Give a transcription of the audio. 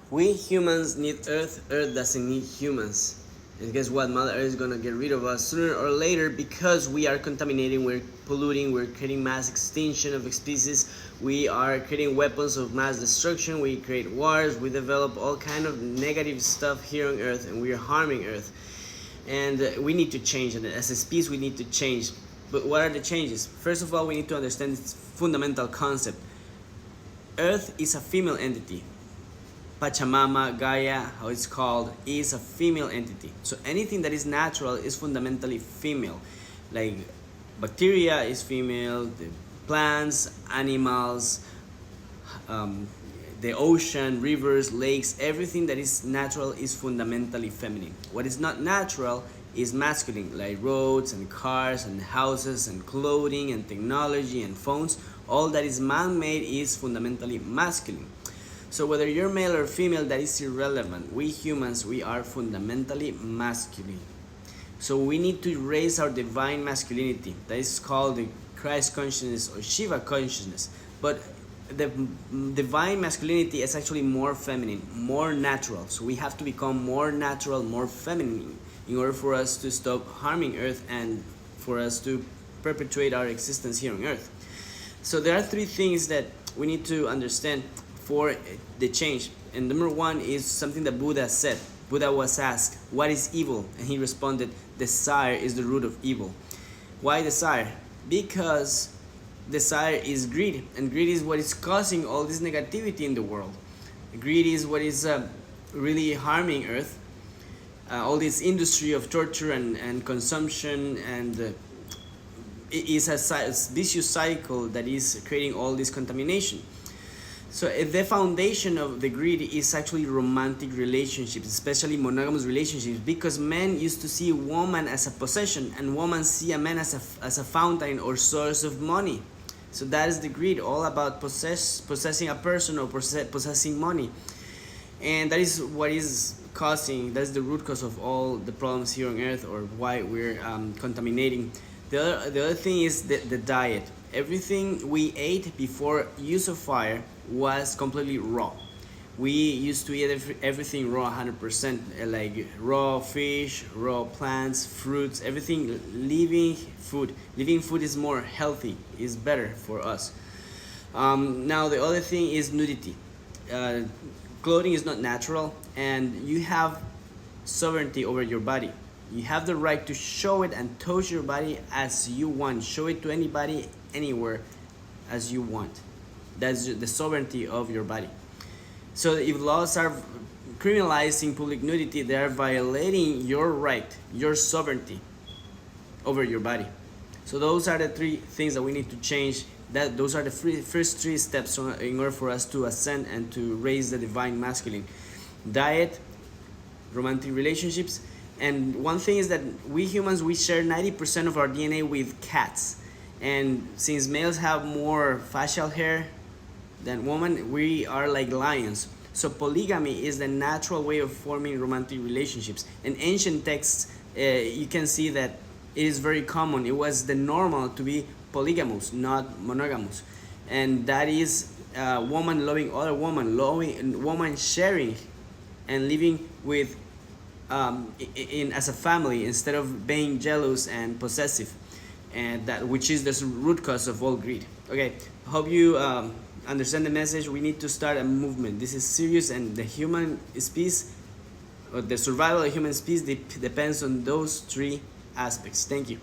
We humans need Earth, Earth doesn't need humans. And guess what? Mother Earth is gonna get rid of us sooner or later because we are contaminating, we're polluting, we're creating mass extinction of species, we are creating weapons of mass destruction, we create wars, we develop all kind of negative stuff here on Earth, and we are harming Earth. And we need to change, and as a species we need to change. But what are the changes? First of all, we need to understand this fundamental concept. Earth is a female entity. Pachamama, Gaia, how it's called, is a female entity. So anything that is natural is fundamentally female. Like bacteria is female, the plants, animals, the ocean, rivers, lakes, everything that is natural is fundamentally feminine. What is not natural is masculine, like roads and cars and houses and clothing and technology and phones. All that is man-made is fundamentally masculine. So whether you're male or female, that is irrelevant. We humans, we are fundamentally masculine. So we need to raise our divine masculinity. That is called the Christ consciousness or Shiva consciousness. But the divine masculinity is actually more feminine, more natural. So we have to become more natural, more feminine in order for us to stop harming Earth and for us to perpetuate our existence here on Earth. So there are three things that we need to understand for the change. And number one is something that Buddha said. Buddha was asked, what is evil? And he responded, desire is the root of evil. Why desire? Because desire is greed, and greed is what is causing all this negativity in the world. Greed is what is really harming Earth. All this industry of torture and consumption, and it is a vicious cycle that is creating all this contamination. So the foundation of the greed is actually romantic relationships, especially monogamous relationships, because men used to see a woman as a possession and women see a man as a fountain or source of money. So that is the greed, all about possessing a person or possessing money. And that is what is causing, that's the root cause of all the problems here on Earth, or why we're contaminating. The other thing is the diet. Everything we ate before use of fire was completely raw. We used to eat everything raw 100%, like raw fish, raw plants, fruits, everything living food. Living food is more healthy, is better for us. Now the other thing is nudity. Clothing is not natural, and you have sovereignty over your body. You have the right to show it and touch your body as you want. Show it to anybody, anywhere, as you want. That's the sovereignty of your body. So if laws are criminalizing public nudity, they are violating your right, your sovereignty over your body. So those are the three things that we need to change. Those are the first three steps in order for us to ascend and to raise the divine masculine. Diet, romantic relationships, and one thing is that we humans, we share 90% of our DNA with cats. And since males have more facial hair than women, we are like lions. So polygamy is the natural way of forming romantic relationships. In ancient texts, you can see that it is very common. It was the normal to be polygamous, not monogamous. And that is woman loving other woman, woman sharing and living with as a family instead of being jealous and possessive, and that which is the root cause of all greed. Okay, hope you understand the message. We need to start a movement. This is serious, and the human species, or the survival of the human species, depends on those three aspects. Thank you.